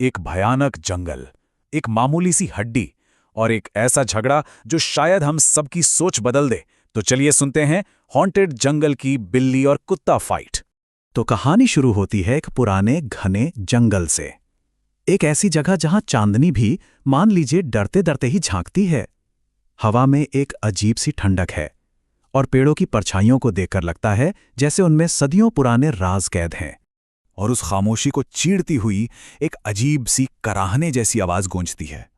एक भयानक जंगल, एक मामूली सी हड्डी और एक ऐसा झगड़ा जो शायद हम सबकी सोच बदल दे। तो चलिए सुनते हैं हॉन्टेड जंगल की बिल्ली और कुत्ता फाइट। तो कहानी शुरू होती है एक पुराने घने जंगल से। एक ऐसी जगह जहां चांदनी भी मान लीजिए डरते डरते ही झांकती है। हवा में एक अजीब सी ठंडक है और पेड़ों की परछाइयों को देखकर लगता है जैसे उनमें सदियों पुराने राज कैद हैं। और उस खामोशी को चीरती हुई एक अजीब सी कराहने जैसी आवाज गूंजती है।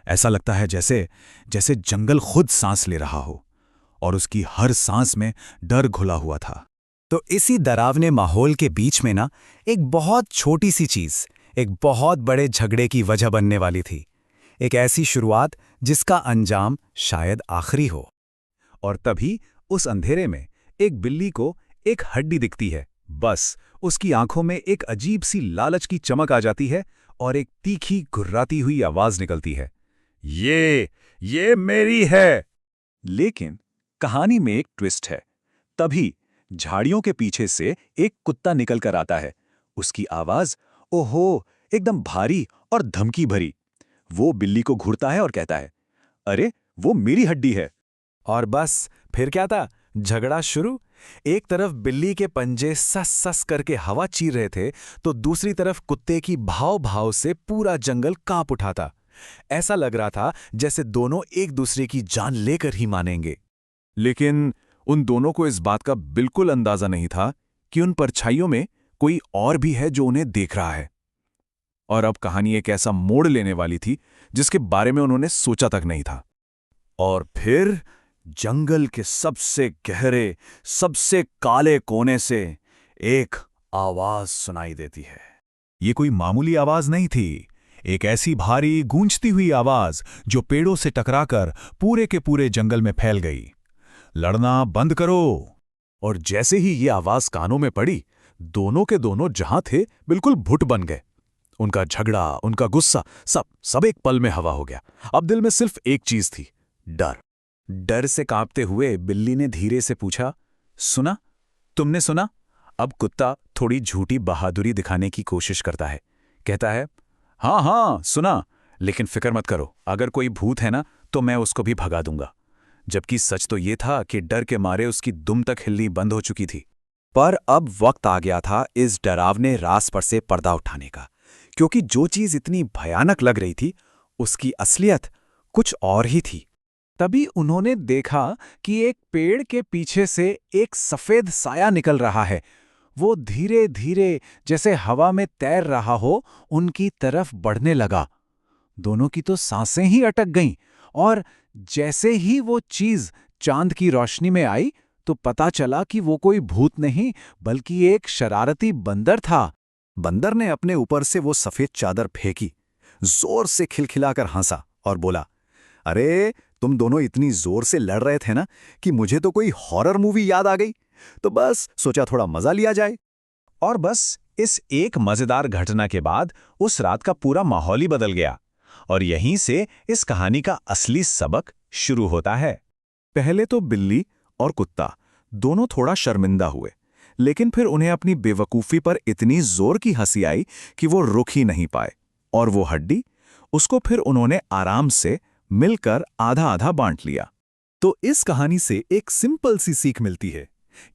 ऐसा लगता है जैसे जैसे जंगल खुद सांस ले रहा हो और उसकी हर सांस में डर घुला हुआ था। तो इसी डरावने माहौल के बीच में ना एक बहुत छोटी सी चीज एक बहुत बड़े झगड़े की वजह बनने वाली थी। एक ऐसी शुरुआत जिसका अंजाम शायद आखिरी हो। और तभी उस अंधेरे में एक बिल्ली को एक हड्डी दिखती है। बस उसकी आंखों में एक अजीब सी लालच की चमक आ जाती है और एक तीखी घुर्राती हुई आवाज निकलती है, ये मेरी है। लेकिन कहानी में एक ट्विस्ट है। तभी झाड़ियों के पीछे से एक कुत्ता निकल कर आता है। उसकी आवाज ओहो एकदम भारी और धमकी भरी। वो बिल्ली को घूरता है और कहता है, अरे वो मेरी हड्डी है। और बस फिर क्या था, झगड़ा शुरू। एक तरफ बिल्ली के पंजे सस सस करके हवा चीर रहे थे तो दूसरी तरफ कुत्ते की भाव भाव से पूरा जंगल कांप उठा था। ऐसा लग रहा था जैसे दोनों एक दूसरे की जान लेकर ही मानेंगे। लेकिन उन दोनों को इस बात का बिल्कुल अंदाजा नहीं था कि उन परछाइयों में कोई और भी है जो उन्हें देख रहा है। और अब कहानी एक ऐसा मोड़ लेने वाली थी जिसके बारे में उन्होंने सोचा तक नहीं था। और फिर जंगल के सबसे गहरे, सबसे काले कोने से एक आवाज सुनाई देती है। ये कोई मामूली आवाज नहीं थी, एक ऐसी भारी गूंजती हुई आवाज जो पेड़ों से टकराकर पूरे के पूरे जंगल में फैल गई। लड़ना बंद करो। और जैसे ही ये आवाज कानों में पड़ी, दोनों के दोनों जहां थे बिल्कुल भुट बन गए। उनका झगड़ा, उनका गुस्सा, सब एक पल में हवा हो गया। अब दिल में सिर्फ एक चीज थी, डर। डर से कांपते हुए बिल्ली ने धीरे से पूछा, सुना? तुमने सुना? अब कुत्ता थोड़ी झूठी बहादुरी दिखाने की कोशिश करता है। कहता है, हाँ सुना, लेकिन फिक्र मत करो, अगर कोई भूत है ना तो मैं उसको भी भगा दूंगा। जबकि सच तो ये था कि डर के मारे उसकी दुम तक हिलनी बंद हो चुकी थी। पर अब वक्त आ गया था इस डरावने राज पर से पर्दा उठाने का, क्योंकि जो चीज इतनी भयानक लग रही थी उसकी असलियत कुछ और ही थी। तभी उन्होंने देखा कि एक पेड़ के पीछे से एक सफेद साया निकल रहा है। वो धीरे धीरे जैसे हवा में तैर रहा हो उनकी तरफ बढ़ने लगा। दोनों की तो सांसें ही अटक गईं और जैसे ही वो चीज चांद की रोशनी में आई तो पता चला कि वो कोई भूत नहीं बल्कि एक शरारती बंदर था। बंदर ने अपने ऊपर से वो सफेद चादर फेंकी, जोर से खिलखिलाकर हंसा और बोला, अरे तुम दोनों इतनी जोर से लड़ रहे थे ना कि मुझे तो कोई हॉरर मूवी याद आ गई, तो बस सोचा थोड़ा मजा लिया जाए। और बस इस एक मजेदार घटना के बाद उस रात का पूरा माहौल ही बदल गया। और यहीं से इस कहानी का असली सबक शुरू होता है। पहले तो बिल्ली और कुत्ता दोनों थोड़ा शर्मिंदा हुए, लेकिन फिर उन्हें अपनी बेवकूफी पर इतनी जोर की हंसी आई कि वो रुक ही नहीं पाए। और वो हड्डी, उसको फिर उन्होंने आराम से मिलकर आधा आधा बांट लिया। तो इस कहानी से एक सिंपल सी सीख मिलती है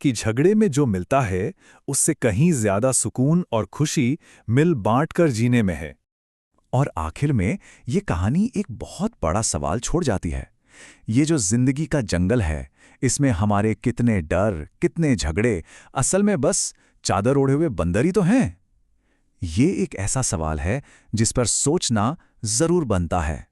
कि झगड़े में जो मिलता है उससे कहीं ज्यादा सुकून और खुशी मिल बांट कर जीने में है। और आखिर में ये कहानी एक बहुत बड़ा सवाल छोड़ जाती है। ये जो जिंदगी का जंगल है, इसमें हमारे कितने डर, कितने झगड़े असल में बस चादर ओढ़े हुए बंदर ही तो हैं। ये एक ऐसा सवाल है जिस पर सोचना जरूर बनता है।